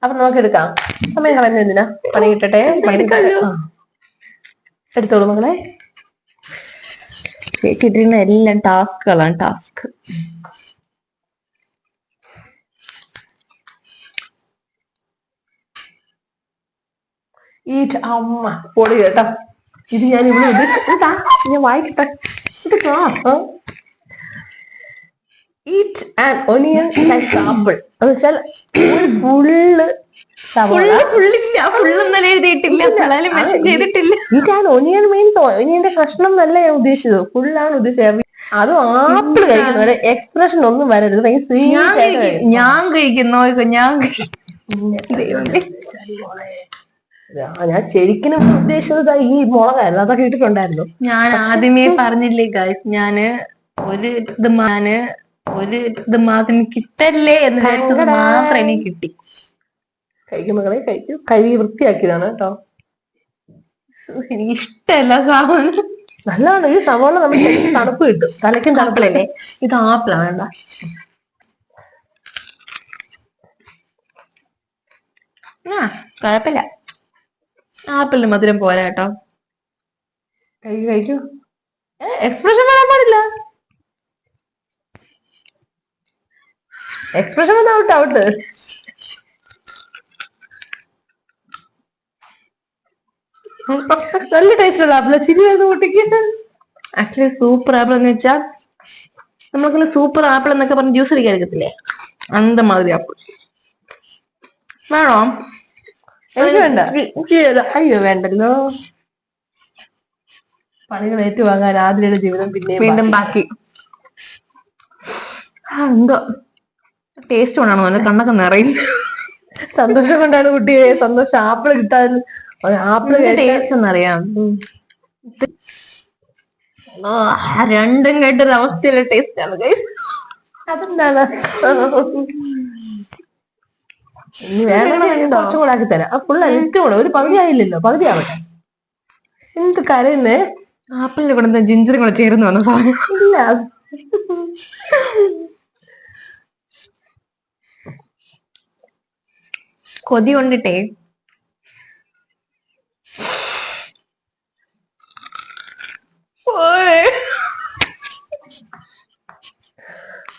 അപ്പൊ നമുക്ക് എടുക്കാം. സമയം കളഞ്ഞ എന്തിനാ? പണി കിട്ടട്ടെ. എടുത്തോളൂ മകളെ. ചേച്ചിട്ടിരുന്ന എല്ലാം ടാസ്കുകളാണ്. അമ്മ പൊളി കേട്ടോ. ഇത് ഞാൻ ഇവിടെ ഞാൻ വായിക്കട്ടെ. ഇത് class. Eat and onion like apple. എന്ന് വെച്ചാൽ ഫുള്ള് ഒനിയൻ മീൻസ് ഒനിയന്റെ കഷ്ണം എന്നല്ല ഞാൻ ഉദ്ദേശിച്ചത്. ഫുള്ളാണ് ഉദ്ദേശിച്ചത്. അതും ആപ്പിൾ കഴിക്കുന്നവരെ എക്സ്പ്രഷൻ ഒന്നും വരരുത്. ഞാൻ കഴിക്കുന്നു. ഞാൻ ശരിക്കും ഉദ്ദേശിച്ചത് ഈ മുളകായിരുന്നു. അതൊക്കെ ഇട്ടിട്ടുണ്ടായിരുന്നു. ഞാൻ ആദ്യമേ പറഞ്ഞില്ലേ ഗൈസ്, ഞാന് ഒരു ഇത് മാത്രം കിട്ടല്ലേ എന്ന് മാത്രം എനിക്ക് കിട്ടി. കഴിക്കും മകളെ, കഴിക്കും. കഴുകി വൃത്തിയാക്കിയതാണ് കേട്ടോ. എനിക്ക് ഇഷ്ടമല്ല സാധനം. നല്ലതാണ് ഈ സവാള. നമുക്ക് തണുപ്പ് കിട്ടും. തലയ്ക്കും തണുപ്പിലല്ലേ. ഇത് ആപ്പിളാണ്. കുഴപ്പമില്ല. ആപ്പിളിന് മധുരം പോരാ കേട്ടോ. കഴിക്കൂ. എക്സ്പ്രഷൻ വരാൻ പാടില്ല. എക്സ്പ്രഷൻ വന്ന ഔട്ട്. നല്ല ടേസ്റ്റ് ഉള്ള ആപ്പിള. ചിരി വരുന്ന കുട്ടിക്ക്. ആക്ച്വലി സൂപ്പർ ആപ്പിൾ എന്ന് വെച്ചാൽ നമ്മൾക്ക് സൂപ്പർ ആപ്പിൾ എന്നൊക്കെ പറഞ്ഞ് ജ്യൂസ് അടിക്കാൻ എടുക്കത്തില്ലേ, അന്ത മാതിരി ആപ്പിൾ. വേണോ? എനിക്ക് വേണ്ട. അയ്യോ വേണ്ടല്ലോ. പണികൾ ഏറ്റുവാങ്ങാൻ ആദ്യയുടെ ജീവിതം വീണ്ടും ബാക്കി. എന്തോ ടേസ്റ്റ് കൊണ്ടാണോ? നല്ല കണ്ണൊക്കെ നിറയും. സന്തോഷം കൊണ്ടാണ് കുട്ടിയെ. സന്തോഷം. ആപ്പിൾ കിട്ടാൻ ആപ്പിൾ ടേസ്റ്റ് എന്നറിയാം. രണ്ടും കേട്ടൊരു അവസ്ഥയിലെ ടേസ്റ്റ് ആണ് guys. അതെന്താണ്? ഇനി വേണമെങ്കിൽ കുറച്ചും കൂടെ ആക്കി തരാം. ഫുൾ ലിസ്റ്റ് കൂടെ ഒരു പകുതി ആയില്ലല്ലോ, പകുതി ആവട്ടെ. എന്ത് കരയുന്നേ? ആപ്പിളിന്റെ കൂടെ ജിഞ്ചറും കൂടെ ചേർന്ന് വന്ന സാധനം. ഇല്ല, കൊതി കൊണ്ടിട്ടേ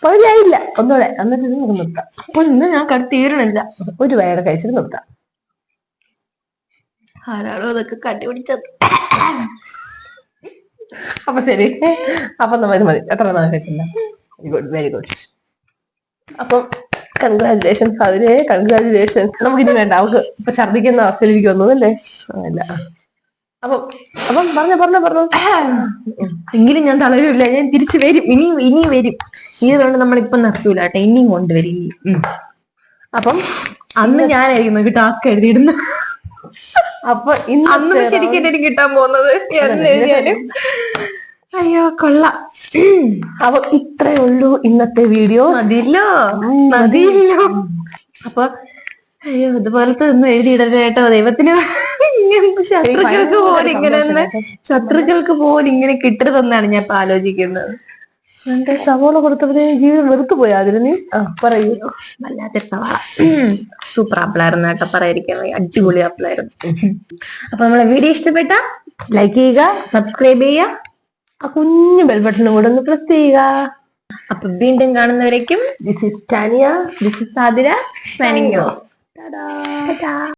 പകുതി ആയില്ല, ഒന്നുകൂടെ എന്നിട്ട് ഇത് നമുക്ക് നിർത്താം. അപ്പൊ ഇന്ന് ഞാൻ തീരണില്ല. ഒരു വയയുടെ കഴിച്ചിട്ട് നിർത്താം. ആരാളോ അതൊക്കെ കണ്ടുപിടിച്ചത്. അപ്പൊ ശരി, അപ്പൊ നമ്മൾ മതി. എത്ര കഴിച്ചില്ല? Very good, very good. അപ്പം കൺഗ്രാജുലേഷൻസ്, അതിനെ കൺഗ്രാജുലേഷൻസ്. നമുക്കിനി വേണ്ട, അവർക്ക് ഇപ്പൊ ഛർദിക്കുന്ന അവസ്ഥയിലേക്ക് വന്നതല്ലേ. അല്ല അപ്പം അപ്പം പറഞ്ഞു എങ്കിലും ഞാൻ തളരില്ല, ഞാൻ തിരിച്ചു വരും. ഇനി വരും. ഇതുകൊണ്ട് നമ്മളിപ്പൊ നിർത്തൂല കേട്ടോ, ഇനിയും കൊണ്ടുവരും. അപ്പം അന്ന് ഞാനായിരുന്നു ടാസ്ക് എഴുതിയിടുന്നു. അപ്പൊ അന്ന് ശരിക്കും എനിക്ക് കിട്ടാൻ പോകുന്നത് എന്ന് എഴുതിയാലും. അയ്യോ കൊള്ളാം. അപ്പൊ ഇത്രേ ഉള്ളൂ ഇന്നത്തെ വീഡിയോ. മതിയല്ലോ. അപ്പൊ അയ്യോ ഇതുപോലത്തെ ഒന്നും എഴുതിയിടരുത് കേട്ടോ. ദൈവത്തിന് ശത്രുക്കൾക്ക് പോലും ഇങ്ങനെ കിട്ടരുതെന്നാണ് ഞാൻ ഇപ്പൊ ആലോചിക്കുന്നത്. എന്റെ സവാള കൊടുത്തപ്പോ ജീവിതം വെറുത്തു പോയാ അതിന്. നീ പറയൂ. വല്ലാത്തൊരു സവാള. സൂപ്പർ ആപ്പിളായിരുന്നു കേട്ടോ, പറയാതിരിക്കാൻ അടിപൊളി ആപ്പിളായിരുന്നു. അപ്പൊ നമ്മളെ വീഡിയോ ഇഷ്ടപ്പെട്ട ലൈക്ക് ചെയ്യുക, സബ്സ്ക്രൈബ് ചെയ്യുക, ആ കുഞ്ഞു ബെൽ ബട്ടണും കൂടെ ഒന്ന് പ്രസ് ചെയ്യുക. അപ്പൊ വീണ്ടും കാണുന്നവരേക്കും this is Tania, this is സാദിര.